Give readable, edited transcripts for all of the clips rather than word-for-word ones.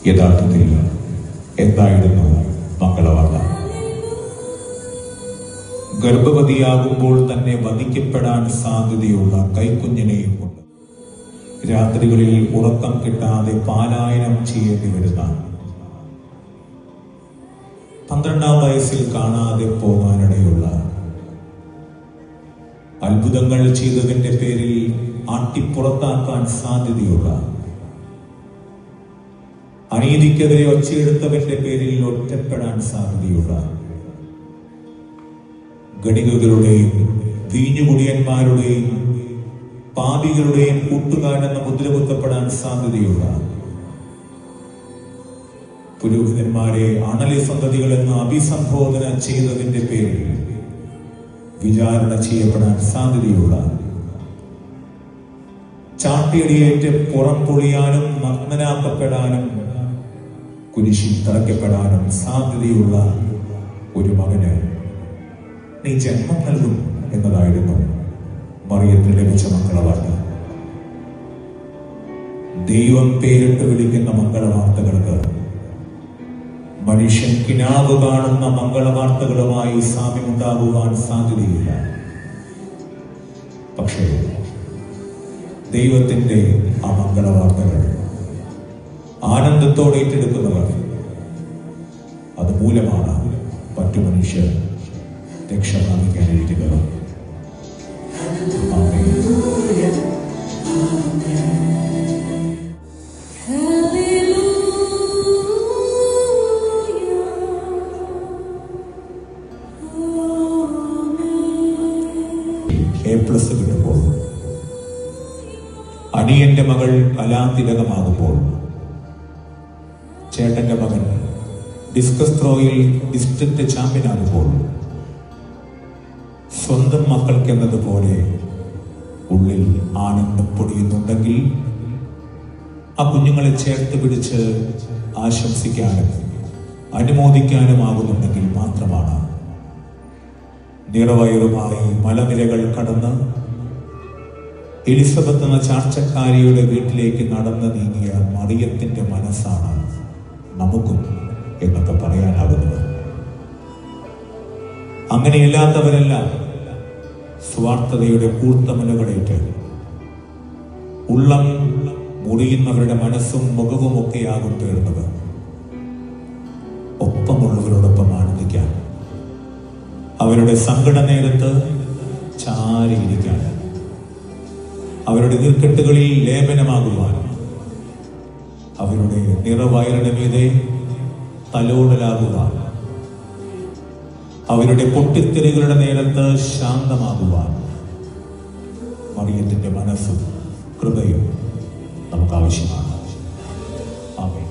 യഥാർത്ഥത്തിൽ എന്തായിരുന്നു മംഗളവാർത്ത? ഗർഭവതിയാകുമ്പോൾ തന്നെ വധിക്കപ്പെടാൻ സാധ്യതയുള്ള കൈക്കുഞ്ഞിനെയും കൊണ്ട് രാത്രികളിൽ ഉറക്കം കിട്ടാതെ പാലായനം ചെയ്യേണ്ടി വരുന്ന, 12-ാം വയസ്സിൽ കാണാതെ പോകാനിടയുള്ള, അത്ഭുതങ്ങൾ ചെയ്തതിന്റെ പേരിൽ ആട്ടിപ്പുറത്താക്കാൻ സാധ്യതയുള്ള, അനീതിക്കെതിരെ ഒച്ചയെടുത്തവന്റെ പേരിൽ ഒറ്റപ്പെടാൻ സാധ്യതയുള്ള, ഗണികകളുടെയും വീഞ്ഞുകുടിയന്മാരുടെയും പാപികളുടെയും കൂട്ടുകാരെന്ന മുദ്രകുത്തപ്പെടാൻ സാധ്യതയുള്ള, പുരോഹിതന്മാരെ അണലി സന്തതികൾ എന്ന് അഭിസംബോധന ചെയ്തതിന്റെ പേരിൽ വിചാരണ ചെയ്യപ്പെടാൻ സാധ്യതയുള്ള, ചാട്ടിയടിയേറ്റ് പുറം പൊളിയാനും നഗ്നനാക്കപ്പെടാനും കുരിശിൽ തറയ്ക്കപ്പെടാനും സാധ്യതയുള്ള ഒരു മകന് നീ ജന്മം നൽകും എന്നതായിരുന്നു മറിയത്തിന് ലഭിച്ച മംഗളവാർത്ത. ദൈവം പേരിട്ട് വിളിക്കുന്ന മംഗളവാർത്തകൾക്ക് മനുഷ്യൻ കിനാവ് കാണുന്ന മംഗളവാർത്തകളുമായി സാമ്യമുണ്ടാകുവാൻ സാധ്യതയില്ല. പക്ഷേ ദൈവത്തിന്റെ ആ മംഗളവാർത്തകൾ ആനന്ദത്തോടെ ഏറ്റെടുക്കുന്നവർ, അതുമൂലമാണ് മറ്റു മനുഷ്യർ രക്ഷ പ്രാപിക്കാനിരിക്കുന്നത്. A+ കിട്ടുമ്പോൾ, അനിയന്റെ മകൾ കലാതിലകമാകുമ്പോൾ, ചേട്ടന്റെ മകൻ ഡിസ്കസ് ത്രോയിൽ ഡിസ്ട്രിക്ട് ചാമ്പ്യനാകുമ്പോൾ, സ്വന്തം മക്കൾക്കെന്നതുപോലെ ഉള്ളിൽ ആനന്ദം പൊടിയുന്നുണ്ടെങ്കിൽ ആ കുഞ്ഞുങ്ങളെ ചേർത്ത് പിടിച്ച് ആശംസിക്കാനും അനുമോദിക്കാനുമാകുന്നുണ്ടെങ്കിൽ മാത്രമാണ് നിറവയറുമായി മലനിരകൾ കടന്ന് എലിസബത്ത് എന്ന ചാർച്ചക്കാരിയുടെ വീട്ടിലേക്ക് നടന്നു നീങ്ങിയ മറിയത്തിന്റെ മനസ്സാണ് നമുക്കും എന്നൊക്കെ പറയാനാകുന്നത്. അങ്ങനെയല്ലാത്തവരെല്ലാം സ്വാർത്ഥതയുടെ കൂർത്തമനുകളേറ്റ് ഉള്ളം മുറിയുന്നവരുടെ മനസ്സും മുഖവും ഒക്കെയാകും തീർന്നത്. ഒപ്പമുള്ളവരോടൊപ്പം ആനന്ദിക്കാൻ, അവരുടെ സങ്കട നേരത്ത് ചാരിയിരിക്കാൻ, അവരുടെ നീർക്കെട്ടുകളിൽ ലേപനമാകുവാൻ, അവരുടെ നിറവയറിന് മീതെ തലോടലാകുവാൻ, അവരുടെ പൊട്ടിത്തെറികളുടെ നേരത്ത് ശാന്തമാകുവാൻ മറിയത്തിന്റെ മനസ്സും കൃപയും നമുക്ക് ആവശ്യമാണ്. ആമേൻ.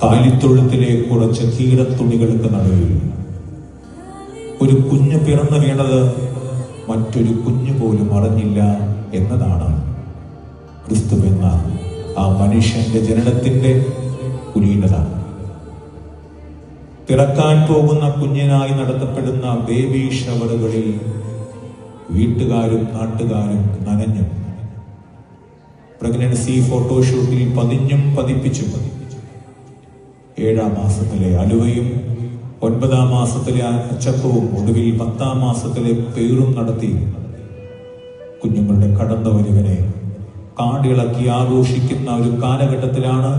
കാലിത്തൊഴുത്തിലെ കുറച്ച് കീടത്തുണികൾക്ക് നടുവിൽ ഒരു കുഞ്ഞ് പിറന്നു വീണത് മറ്റൊരു കുഞ്ഞു പോലും അറിഞ്ഞില്ല എന്നതാണ് ക്രിസ്തുവെന്ന ആ മനുഷ്യന്റെ ജനനത്തിന്റെ കുലീനത. പിറക്കാൻ പോകുന്ന കുഞ്ഞിനായി നടത്തപ്പെടുന്ന ബേബി ഷവറുകളിൽ വീട്ടുകാരും നാട്ടുകാരും നനഞ്ഞും, പ്രഗ്നൻസി ഫോട്ടോഷൂട്ടിൽ പതിഞ്ഞും പതിപ്പിച്ചും, 7-ാം മാസത്തിലെ അലുവയും 9-ാം മാസത്തിലെ അച്ചപ്പവും ഒടുവിൽ 10-ാം മാസത്തിലെ പേറും നടത്തി കുഞ്ഞുങ്ങളുടെ കടന്നുവരവിനെ കാടിളക്കി ആഘോഷിക്കുന്ന ഒരു കാലഘട്ടത്തിലാണ്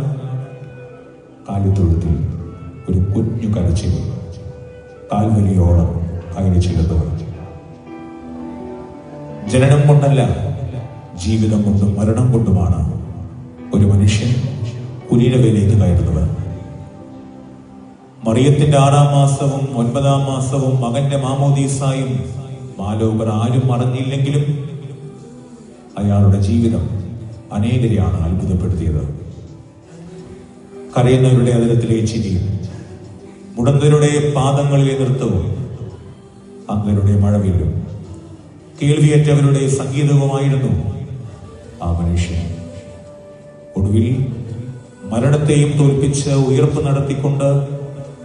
കാലിത്തൊഴുത്തിൽ ഒരു കുഞ്ഞു കരച്ചിൽ കാൽവലിയോളം കയറി ചെല്ലുന്നത്. ജനനം കൊണ്ടല്ല, ജീവിതം കൊണ്ടും മരണം കൊണ്ടുമാണ് ഒരു മനുഷ്യൻ കുലീനതയിലേക്ക് കയറുന്നത്. മറിയത്തിന്റെ 6-ാം മാസവും 9-ാം മാസവും മകന്റെ മാമോദീസായും മാലോകർ ആരും അറിഞ്ഞില്ലെങ്കിലും അയാളുടെ ജീവിതം അനേകരെയാണ് അത്ഭുതപ്പെടുത്തിയത്. കരയുന്നവരുടെ അതിരത്തിലെ ചിരിയും, മുടന്തരുടെ പാദങ്ങളിലെ നൃത്തവും, അന്ധരുടെ മഴവില്ലും, കേൾവിയേറ്റവരുടെ സംഗീതവുമായിരുന്നു ആ മനുഷ്യൻ ഒടുവിൽ മരണത്തെയും തോൽപ്പിച്ച് ഉയർപ്പ് നടത്തിക്കൊണ്ട്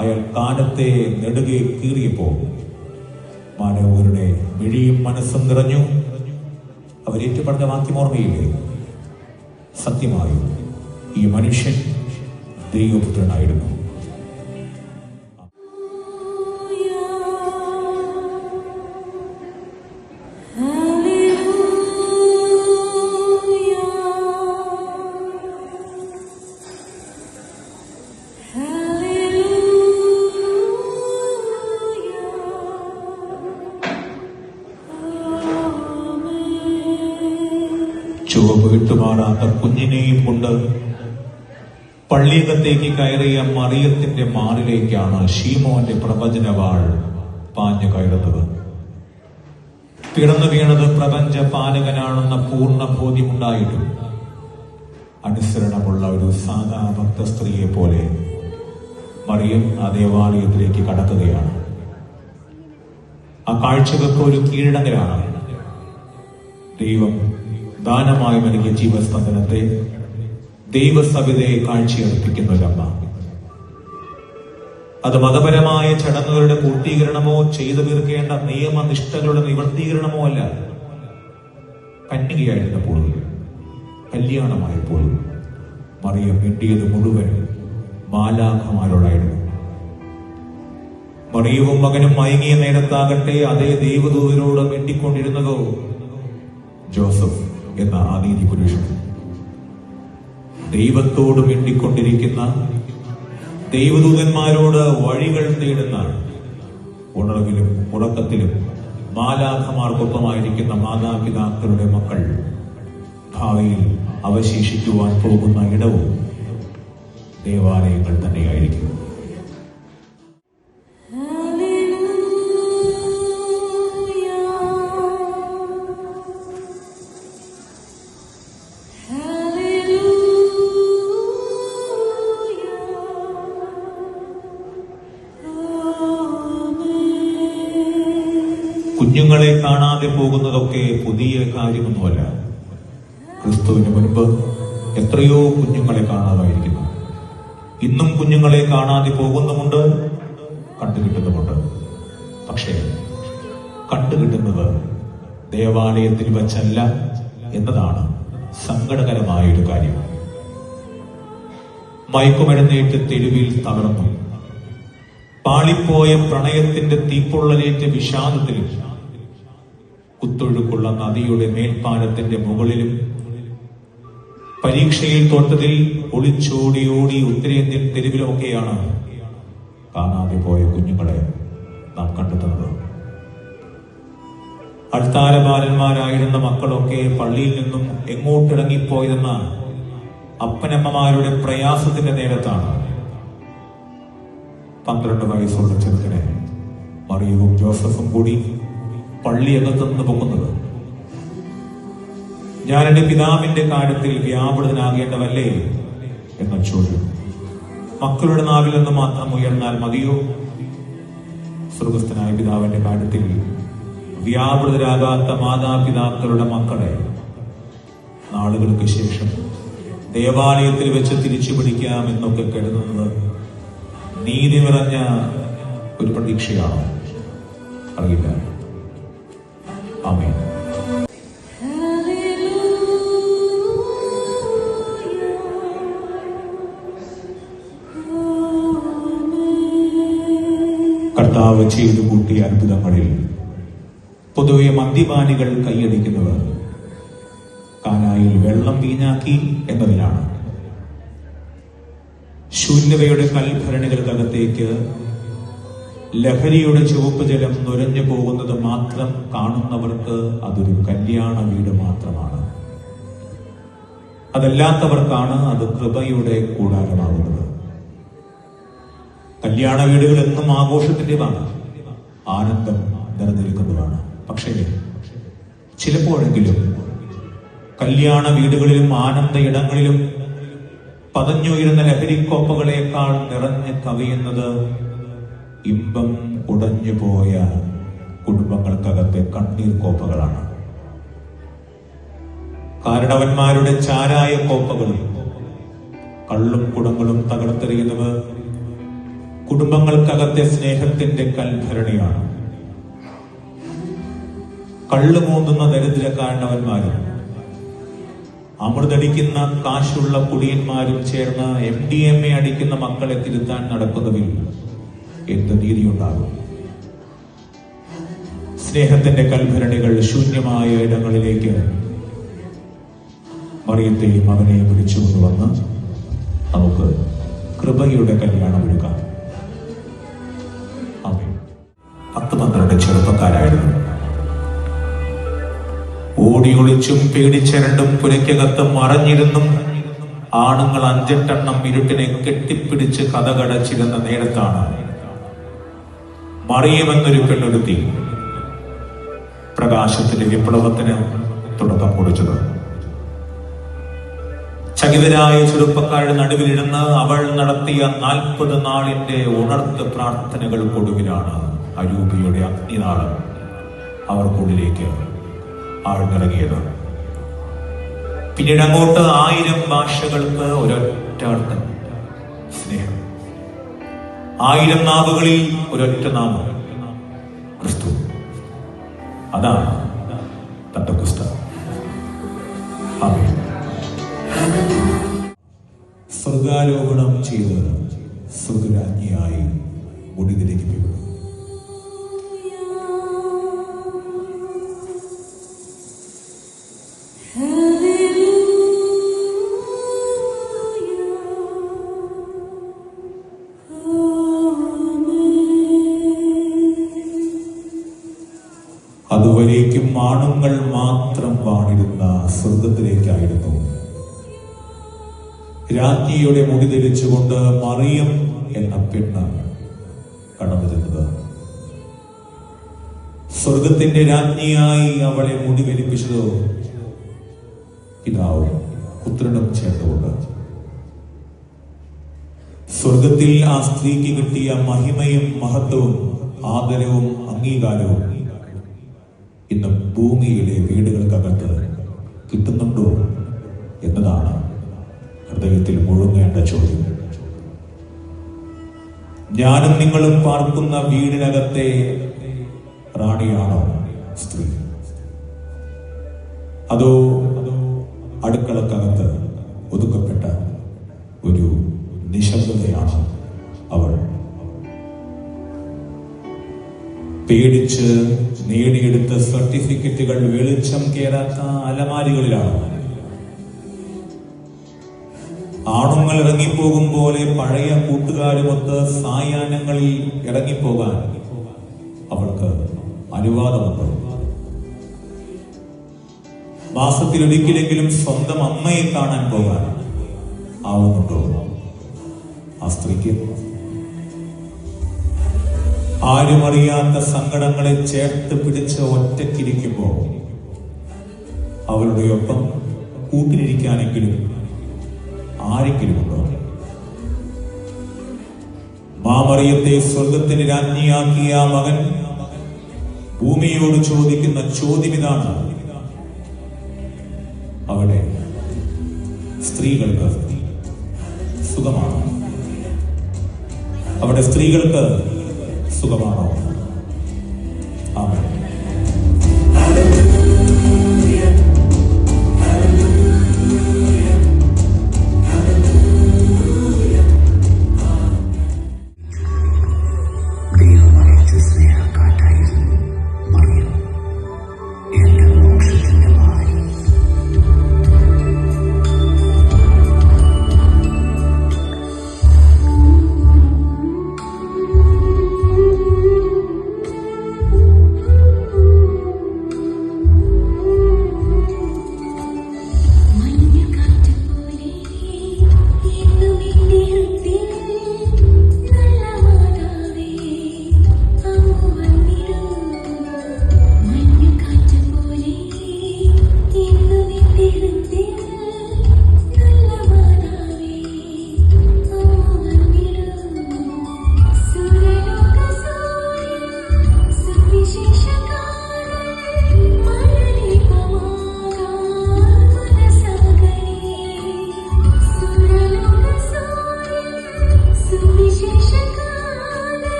അയാൾ കാലത്തെ നെടുകെ കീറിയപ്പോൾ മാനവരുടെ മിഴിയും മനസ്സും നിറഞ്ഞു. അവരേറ്റു പറഞ്ഞ വാക്യം ഓർമ്മയില്ലേ? സത്യമായും ഈ മനുഷ്യൻ ദൈവപുത്രനായിരുന്നു. ചുവപ്പ് വിട്ടുമാറാത്ത കുഞ്ഞിനെയും കൊണ്ട് പള്ളിയകത്തേക്ക് കയറിയ മറിയത്തിന്റെ മാറിലേക്കാണ് ശീമോന്റെ പ്രവചനവാൾ പാഞ്ഞു കയറുന്നത്. പിറന്നു വീണത് പ്രപഞ്ച പാലകനാണെന്ന പൂർണ്ണ ബോധ്യമുണ്ടായിട്ടും അനുസരണമുള്ള ഒരു സാധാ ഭക്ത സ്ത്രീയെ പോലെ മറിയം ആ ദേവാലയത്തിലേക്ക് കടക്കുകയാണ്. ആ കാഴ്ചകൾക്ക് ഒരു കീഴടങ്ങലാണ്. ദൈവം ദാനമായി നൽകിയ ജീവസ്പന്ദനത്തെ ദൈവസഭയെ കാഴ്ചയർപ്പിക്കുന്ന ഒരമ്മ. അത് മതപരമായ ചടങ്ങുകളുടെ പൂർത്തീകരണമോ ചെയ്തു തീർക്കേണ്ട നിയമനിഷ്ഠകളുടെ നിവർത്തീകരണമോ അല്ല. കന്യകയായിരുന്നപ്പോൾ, കല്യാണമായപ്പോൾ മറിയം മിണ്ടിയത് മുഴുവൻ മാലാഖമാരോടായിരുന്നു. മറിയവും മകനും മയങ്ങിയ നേരത്താകട്ടെ അതേ ദൈവദൂതനോട് മിണ്ടിക്കൊണ്ടിരുന്നതോ ജോസഫ് എന്ന ആദീതി പുരുഷൻ. ദൈവത്തോട് മിണ്ടിക്കൊണ്ടിരിക്കുന്ന, ദൈവദൂതന്മാരോട് വഴികൾ തേടുന്ന, ഉണർവിലും ഉറക്കത്തിലും മാലാഖമാർക്കൊപ്പമായിരിക്കുന്ന മാതാപിതാക്കളുടെ മക്കൾ ഭാവിയിൽ അവശേഷിക്കുവാൻ പോകുന്ന ഇടവും ദേവാലയങ്ങൾ തന്നെയായിരിക്കും. കുഞ്ഞുങ്ങളെ കാണാതെ പോകുന്നതൊക്കെ പുതിയ കാര്യമൊന്നുമല്ല. ക്രിസ്തുവിന് മുൻപ് എത്രയോ കുഞ്ഞുങ്ങളെ കാണാമായിരിക്കുന്നു. ഇന്നും കുഞ്ഞുങ്ങളെ കാണാതെ പോകുന്നുമുണ്ട്, കണ്ടുകിട്ടുന്നുമുണ്ട്. പക്ഷേ കണ്ടുകിട്ടുന്നത് ദേവാലയത്തിൽ വച്ചല്ല എന്നതാണ് സങ്കടകരമായൊരു കാര്യം. മയക്കുമരുന്നേറ്റ് തെരുവിൽ തകർന്നു, പാളിപ്പോയ പ്രണയത്തിന്റെ തീപ്പൊള്ളലേറ്റ വിഷാദത്തിലും, കുത്തൊഴുക്കുള്ള നദിയുടെ മേൽപ്പാലത്തിന്റെ മുകളിലും, പരീക്ഷയിൽ തോറ്റതിൽ ഒളിച്ചോടിയോടി ഉത്തരേന്ത്യൻ തെരുവിലുമൊക്കെയാണ് കാണാതെ പോയ കുഞ്ഞുങ്ങളെ നാം കണ്ടെത്തുന്നത്. അൾത്താരബാലന്മാരായിരുന്ന മക്കളൊക്കെ പള്ളിയിൽ നിന്നും എങ്ങോട്ടിറങ്ങിപ്പോയതെന്ന അപ്പനമ്മമാരുടെ പ്രയാസത്തിന്റെ നേരത്താണ് 12 വയസ്സുള്ള ചെറുക്കനെ മറിയവും ജോസഫും കൂടി പള്ളിയകത്തുനിന്ന് പൊങ്ങുന്നത്. ഞാൻ എന്റെ പിതാവിന്റെ കാര്യത്തിൽ വ്യാപൃതനാകേണ്ടവല്ലേ എന്ന ചോദ്യം മക്കളുടെ നാവിൽ നിന്ന് മാത്രം ഉയർന്നാൽ മതിയോ? സ്വർഗസ്ഥനായ പിതാവിന്റെ കാര്യത്തിൽ വ്യാപൃതരാകാത്ത മാതാപിതാക്കളുടെ മക്കളെ നാളുകൾക്ക് ശേഷം ദേവാലയത്തിൽ വെച്ച് തിരിച്ചു പിടിക്കാമെന്നൊക്കെ കരുതുന്നത് നീതി നിറഞ്ഞ ഒരു പ്രതീക്ഷയാണോ? അറിയില്ല. ആമേൻ. കർത്താവ് ചെയ്തു കൂട്ടിയ അത്ഭുതങ്ങളിൽ പൊതുവെ മദ്യപാനികൾ കൈയടിക്കുന്നത് കാനായിൽ വെള്ളം വീഞ്ഞാക്കി എന്നതിലാണ്. ശൂന്യതയുടെ കൽഭരണികൾക്കകത്തേക്ക് ലഹരിയുടെ ചുവപ്പ് ജലം നുരഞ്ഞു പോകുന്നത് മാത്രം കാണുന്നവർക്ക് അതൊരു കല്യാണ വീട് മാത്രമാണ്. അതല്ലാത്തവർക്കാണ് അത് കൃപയുടെ കൂടാരമാകുന്നത്. കല്യാണ വീടുകൾ എന്നും ആഘോഷത്തിൻ്റെതാണ്, ആനന്ദം നിറഞ്ഞിരിക്കുന്നതാണ്. പക്ഷേ ചിലപ്പോഴെങ്കിലും കല്യാണ വീടുകളിലും ആനന്ദ ഇടങ്ങളിലും പതഞ്ഞുയരുന്ന ലഹരിക്കോപ്പകളേക്കാൾ നിറഞ്ഞ് കവിയുന്നത് ഇമ്പം ഉടഞ്ഞുപോയ കുടുംബങ്ങൾക്കകത്തെ കണ്ണീർ കോപ്പകളാണ്. കാരണവന്മാരുടെ ചാരായ കോപ്പകളും കള്ളും കുടങ്ങളും തകർത്തെറിയുന്നവർ കുടുംബങ്ങൾക്കകത്തെ സ്നേഹത്തിന്റെ കൽഭരണിയാണ്. കള്ളു മൂന്നുന്ന ദരിദ്ര കാരണവന്മാരും അമൃതടിക്കുന്ന കാശുള്ള കുടിയന്മാരും ചേർന്ന് MDMA അടിക്കുന്ന മക്കളെ തിരുത്താൻ നടക്കുന്നതിൽ എന്ത് നീതിയുണ്ടാകും? സ്നേഹത്തിന്റെ കൽഭരണികൾ ശൂന്യമായ ഇടങ്ങളിലേക്ക് മറിയത്തെയും മകനെയും വിളിച്ചുകൊണ്ടുവന്ന് നമുക്ക് കൃപയുടെ കല്യാണം ഒരുക്കാം. 10-12 ചെറുപ്പക്കാരായിരുന്നു. ഓടിയൊളിച്ചും പേടിച്ചരണ്ടും പുരയ്ക്കകത്ത് മറഞ്ഞിരുന്നും ആണുങ്ങൾ 5-8 ഇരുട്ടിനെ കെട്ടിപ്പിടിച്ച് കഥകടച്ചിരുന്ന നേരത്താണ് മറിയമെന്നൊരു പെണ്ണൊരുത്തി പ്രകാശത്തിന്റെ വിപ്ലവത്തിന് തുടക്കം കുറിച്ചത്. ചകിതരായ ചെറുപ്പക്കാരുടെ നടുവിലിരുന്ന് അവൾ നടത്തിയ 40 നാളിന്റെ ഉണർത്ത് പ്രാർത്ഥനകൾക്കൊടുവിലാണ് അരൂപിയുടെ അഗ്നിനാളം അവർക്കുള്ളിലേക്ക് ആഴ്ന്നിറങ്ങിയത്. പിന്നീട് അങ്ങോട്ട് 1000 ഭാഷകൾക്ക് ഒരൊറ്റ അർത്ഥം, സ്നേഹം. 1000 നാവുകളിൽ ഒരൊറ്റ നാമം, ക്രിസ്തു. അതാണ് പെന്തക്കോസ്ത്. ആമേൻ. സ്വർഗാരോപണം ചെയ്ത് സ്വർഗരാജ്ഞിയായി മുടിതിരിക്കപ്പെടും. അതുവരേക്കും ആണുങ്ങൾ മാത്രം വാണിരുന്ന സ്വർഗത്തിലേക്കായിരുന്നു രാജ്ഞിയുടെ മുടി ധരിച്ചുകൊണ്ട് മറിയം എന്ന പെണ്ണ് കടന്നു ചെന്നത്. സ്വർഗത്തിന്റെ രാജ്ഞിയായി അവളെ മുടി വലിപ്പിച്ചതോ പിതാവും പുത്രനും ചേർന്നുകൊണ്ട്. സ്വർഗത്തിൽ ആ സ്ത്രീക്ക് കിട്ടിയ മഹിമയും മഹത്വവും ആദരവും അംഗീകാരവും ഇന്ന് ഭൂമിയിലെ വീടുകൾക്കകത്ത് കിട്ടുന്നുണ്ടോ എന്നതാണ് ഹൃദയത്തിൽ മുഴുങ്ങേണ്ട ചോദ്യം. ഞാനും നിങ്ങളും പാർക്കുന്ന വീടിനകത്തെ റാണിയാണോ സ്ത്രീ? അതോ അടുക്കളക്കകത്ത് ഒതുക്കപ്പെട്ട ഒരു നിശബ്ദതയാണ് അവൾ? പേടിച്ച് നേടിയെടുത്ത സർട്ടിഫിക്കറ്റുകൾ വെളിച്ചം കേറാത്ത അലമാരികളിലാണ്. ആണുങ്ങൾ ഇറങ്ങിപ്പോകും പോലെ പഴയ കൂട്ടുകാരുമൊത്ത് സായാഹ്നങ്ങളിൽ ഇറങ്ങിപ്പോകാൻ അവൾക്ക് അനുവാദമുണ്ട്. മാസത്തിലൊരിക്കലെങ്കിലും സ്വന്തം അമ്മയെ കാണാൻ പോകാൻ ആവുന്നുണ്ടോ ആ സ്ത്രീക്ക്? ആരുമറിയാത്ത സങ്കടങ്ങളെ ചേർത്ത് പിടിച്ച് ഒറ്റയ്ക്കിരിക്കുമ്പോൾ അവളുടെ ഒപ്പം കൂട്ടിലിരിക്കാനെങ്കിലും ആരെങ്കിലുമുണ്ടോ? മാമറിയത്തെ സ്വർഗത്തിന് രാജ്ഞിയാക്കിയ മകൻ ഭൂമിയോട് ചോദിക്കുന്ന ചോദ്യം ഇതാണ്: അവിടെ സ്ത്രീകൾക്ക് സുഖമാണോ? അവിടെ സ്ത്രീകൾക്ക് സുഖമാണോ? ആമേൻ.